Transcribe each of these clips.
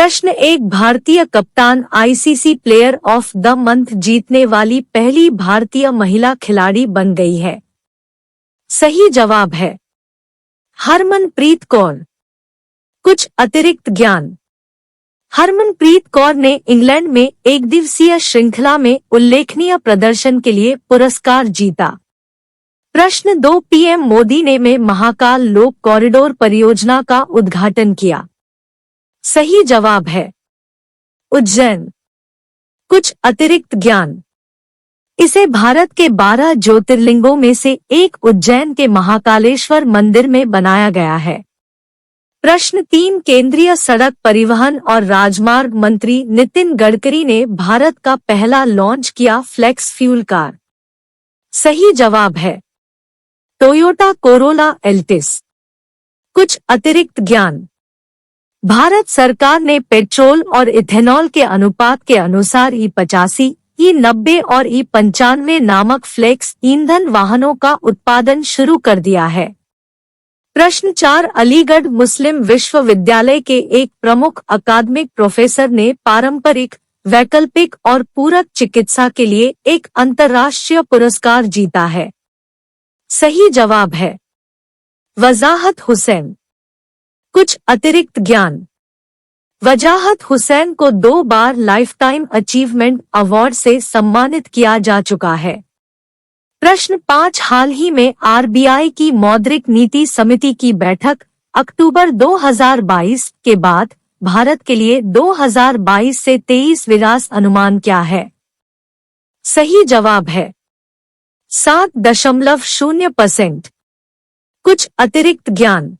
प्रश्न 1 भारतीय कप्तान ICC player of the month जीतने वाली पहली भारतीय महिला खिलाड़ी बन गई है। सही जवाब है हरमनप्रीत कौर। कुछ अतिरिक्त ज्ञान। हरमनप्रीत कौर ने इंग्लैंड में एक दिवसीय श्रृंखला में उल्लेखनीय प्रदर्शन के लिए पुरस्कार जीता। प्रश्न 2 पीएम मोदी ने में महाकाल लोक कॉरिडोर परियोजना का उद्घाटन किया। सही जवाब है उज्जैन। कुछ अतिरिक्त ज्ञान। इसे भारत के 12 ज्योतिर्लिंगों में से एक उज्जैन के महाकालेश्वर मंदिर में बनाया गया है। प्रश्न 3 केंद्रीय सड़क परिवहन और राजमार्ग मंत्री नितिन गडकरी ने भारत का पहला लॉन्च किया फ्लेक्स फ्यूल कार। सही जवाब है टोयोटा कोरोला एल्टिस। कुछ अतिरिक्त ज्ञान। भारत सरकार ने पेट्रोल और इथेनॉल के अनुपात के अनुसार E85, E90 और E95 नामक फ्लेक्स ईंधन वाहनों का उत्पादन शुरू कर दिया है। प्रश्न 4 अलीगढ़ मुस्लिम विश्वविद्यालय के एक प्रमुख अकादमिक प्रोफेसर ने पारंपरिक, वैकल्पिक और पूरक चिकित्सा के लिए एक अंतर्राष्ट्रीय पुरस्कार जीता है। सही जवाब है वजाहत हुसैन। कुछ अतिरिक्त ज्ञान। वजाहत हुसैन को 2 बार लाइफटाइम अचीवमेंट अवार्ड से सम्मानित किया जा चुका है। प्रश्न 5 हाल ही में आरबीआई की मौद्रिक नीति समिति की बैठक अक्टूबर 2022 के बाद भारत के लिए 2022 से 23 विकास अनुमान क्या है? सही जवाब है 7.0%। कुछ अतिरिक्त ज्ञान।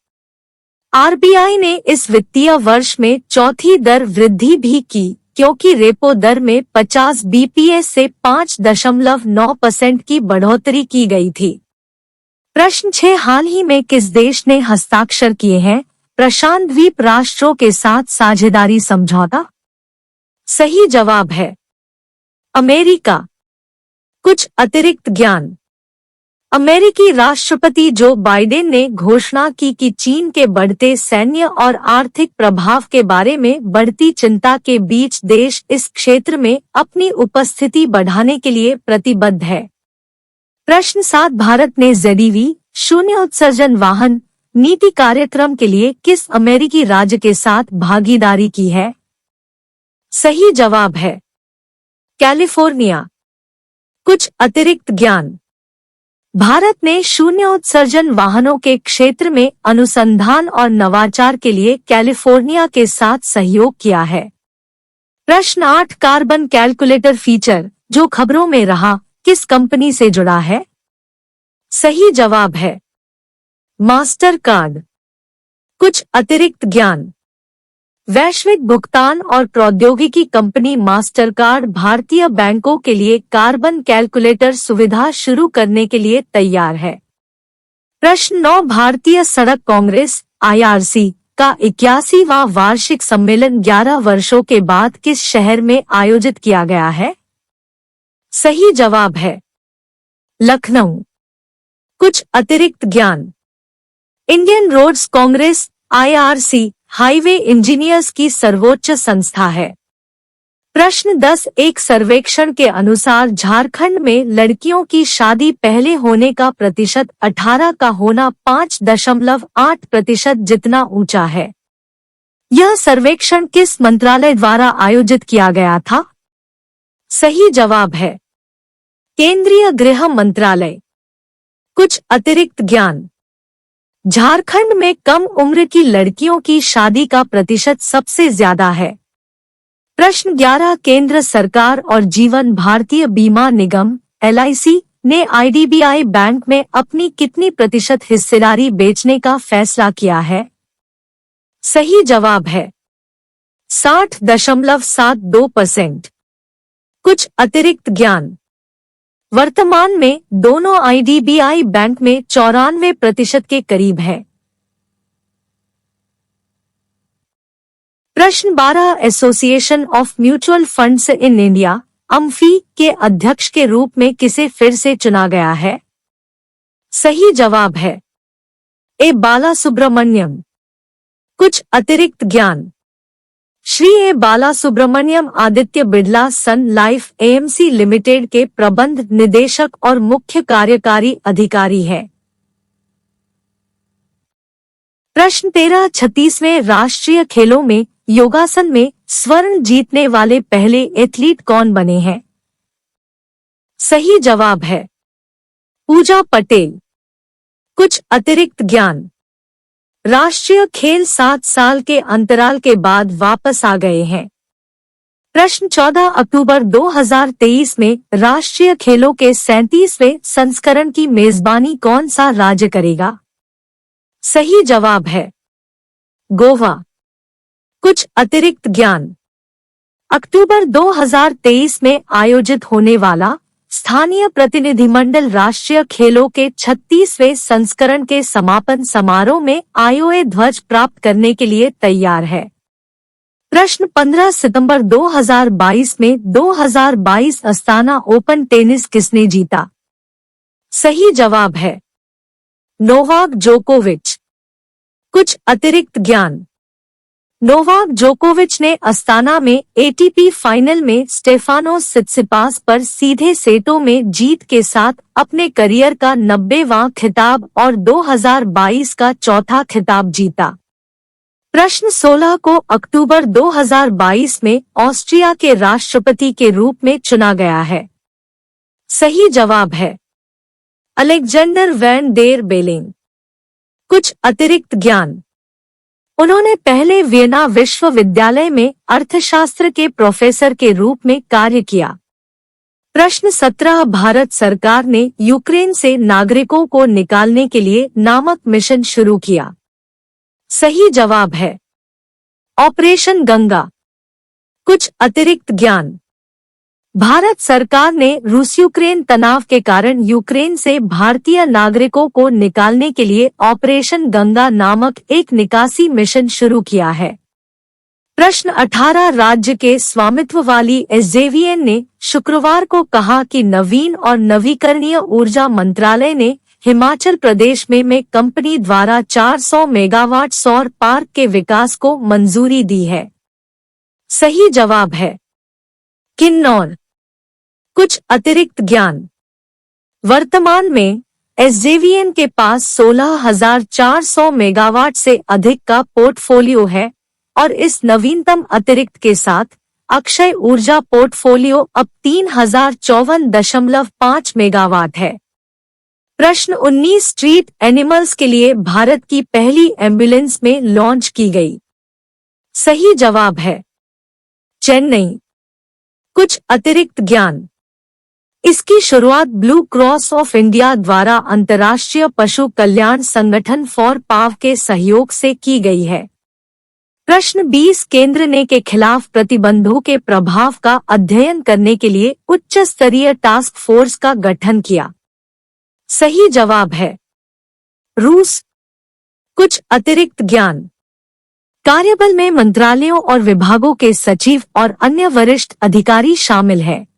आरबीआई ने इस वित्तीय वर्ष में चौथी दर वृद्धि भी की क्योंकि रेपो दर में 50 बीपीएस से 5.9% की बढ़ोतरी की गई थी। प्रश्न 6 हाल ही में किस देश ने हस्ताक्षर किए हैं प्रशांत द्वीप राष्ट्रों के साथ साझेदारी समझौता? सही जवाब है अमेरिका। कुछ अतिरिक्त ज्ञान। अमेरिकी राष्ट्रपति जो बाइडेन ने घोषणा की कि चीन के बढ़ते सैन्य और आर्थिक प्रभाव के बारे में बढ़ती चिंता के बीच देश इस क्षेत्र में अपनी उपस्थिति बढ़ाने के लिए प्रतिबद्ध है। प्रश्न 7 भारत ने ZEV शून्य उत्सर्जन वाहन नीति कार्यक्रम के लिए किस अमेरिकी राज्य के साथ भागीदारी की है? सही जवाब है कैलिफोर्निया। कुछ अतिरिक्त ज्ञान। भारत ने शून्य उत्सर्जन वाहनों के क्षेत्र में अनुसंधान और नवाचार के लिए कैलिफोर्निया के साथ सहयोग किया है। प्रश्न 8 कार्बन कैलकुलेटर फीचर जो खबरों में रहा किस कंपनी से जुड़ा है? सही जवाब है मास्टर कार्ड। कुछ अतिरिक्त ज्ञान। वैश्विक भुगतान और प्रौद्योगिकी कंपनी मास्टरकार्ड भारतीय बैंकों के लिए कार्बन कैलकुलेटर सुविधा शुरू करने के लिए तैयार है। प्रश्न 9 भारतीय सड़क कांग्रेस IRC का 81वां वार्षिक सम्मेलन 11 वर्षों के बाद किस शहर में आयोजित किया गया है? सही जवाब है लखनऊ। कुछ अतिरिक्त ज्ञान। Indian roads congress IRC highway engineers की सर्वोच्च संस्था है। प्रश्न 10 एक सर्वेक्षण के अनुसार झारखंड में लड़कियों की शादी पहले होने का प्रतिशत 18 का होना 5.8% जितना ऊंचा है। यह सर्वेक्षण किस मंत्रालय द्वारा आयोजित किया गया था? सही जवाब है केंद्रीय गृह मंत्रालय। कुछ अतिरिक्त ज्ञान। झारखंड में कम उम्र की लड़कियों की शादी का प्रतिशत सबसे ज्यादा है। प्रश्न 11 केंद्र सरकार और जीवन भारतीय बीमा निगम LIC ने IDBI बैंक में अपनी कितनी प्रतिशत हिस्सेदारी बेचने का फैसला किया है? सही जवाब है 60.72%। कुछ अतिरिक्त ज्ञान। वर्तमान में दोनों IDBI बैंक में 94% के करीब है। प्रश्न 12 association of mutual funds in India AMFI के अध्यक्ष के रूप में किसे फिर से चुना गया है? सही जवाब है ए बालासुब्रमण्यम। कुछ अतिरिक्त ज्ञान। श्री ए बालासुब्रमण्यम आदित्य बिड़ला सन लाइफ एएमसी लिमिटेड के प्रबंध निदेशक और मुख्य कार्यकारी अधिकारी है। प्रश्न 13 36वें राष्ट्रीय खेलों में योगासन में स्वर्ण जीतने वाले पहले एथलीट कौन बने हैं? सही जवाब है पूजा पटेल। कुछ अतिरिक्त ज्ञान। राष्ट्रीय खेल 7 साल के अंतराल के बाद वापस आ गए हैं। प्रश्न 14 अक्टूबर 2023 में राष्ट्रीय खेलों के 37वें संस्करण की मेजबानी कौन सा राज्य करेगा? सही जवाब है गोवा। कुछ अतिरिक्त ज्ञान। अक्टूबर 2023 में आयोजित होने वाला स्थानीय प्रतिनिधिमंडल राष्ट्रीय खेलों के 36वें संस्करण के समापन समारोह में आईओए ध्वज प्राप्त करने के लिए तैयार है। प्रश्न 15 सितंबर 2022 में 2022 अस्ताना ओपन टेनिस किसने जीता? सही जवाब है नोवाक जोकोविच। कुछ अतिरिक्त ज्ञान। नोवाक जोकोविच ने अस्ताना में एटीपी फाइनल में स्टेफानोस सित्सिपास पर सीधे सेटों में जीत के साथ अपने करियर का 90वां खिताब और 2022 का चौथा खिताब जीता। प्रश्न 16 को अक्टूबर 2022 में ऑस्ट्रिया के राष्ट्रपति के रूप में चुना गया है। सही जवाब है अलेक्जेंडर वैन डेर बेलेन। कुछ अतिरिक्त ज्ञान। उन्होंने पहले वियना विश्वविद्यालय में अर्थशास्त्र के प्रोफेसर के रूप में कार्य किया। प्रश्न 17 भारत सरकार ने यूक्रेन से नागरिकों को निकालने के लिए नामक मिशन शुरू किया। सही जवाब है ऑपरेशन गंगा। कुछ अतिरिक्त ज्ञान। भारत सरकार ने रूस यूक्रेन तनाव के कारण यूक्रेन से भारतीय नागरिकों को निकालने के लिए ऑपरेशन गंगा नामक एक निकासी मिशन शुरू किया है। प्रश्न 18 राज्य के स्वामित्व वाली एसजेवीएन ने शुक्रवार को कहा कि नवीन और नवीकरणीय ऊर्जा मंत्रालय ने हिमाचल प्रदेश में कंपनी द्वारा 400 मेगावाट सौर पार्क के विकास को मंजूरी दी है। सही जवाब है किन्नौर। कुछ अतिरिक्त ज्ञान। वर्तमान में एसजेवीएन के पास 16,400 मेगावाट से अधिक का पोर्टफोलियो है और इस नवीनतम अतिरिक्त के साथ अक्षय ऊर्जा पोर्टफोलियो अब 3054.5 मेगावाट है। प्रश्न 19 स्ट्रीट एनिमल्स के लिए भारत की पहली एम्बुलेंस में लॉन्च की गई। सही जवाब है चेन्नई। कुछ अतिरिक्त ज्ञान। इसकी शुरुआत ब्लू क्रॉस ऑफ इंडिया द्वारा अंतर्राष्ट्रीय पशु कल्याण संगठन फॉर पाव के सहयोग से की गई है। प्रश्न 20 केंद्र ने के खिलाफ प्रतिबंधों के प्रभाव का अध्ययन करने के लिए उच्च स्तरीय टास्क फोर्स का गठन किया। सही जवाब है रूस। कुछ अतिरिक्त ज्ञान। कार्यबल में मंत्रालयों और विभागों के सचिव और अन्य वरिष्ठ अधिकारी शामिल हैं।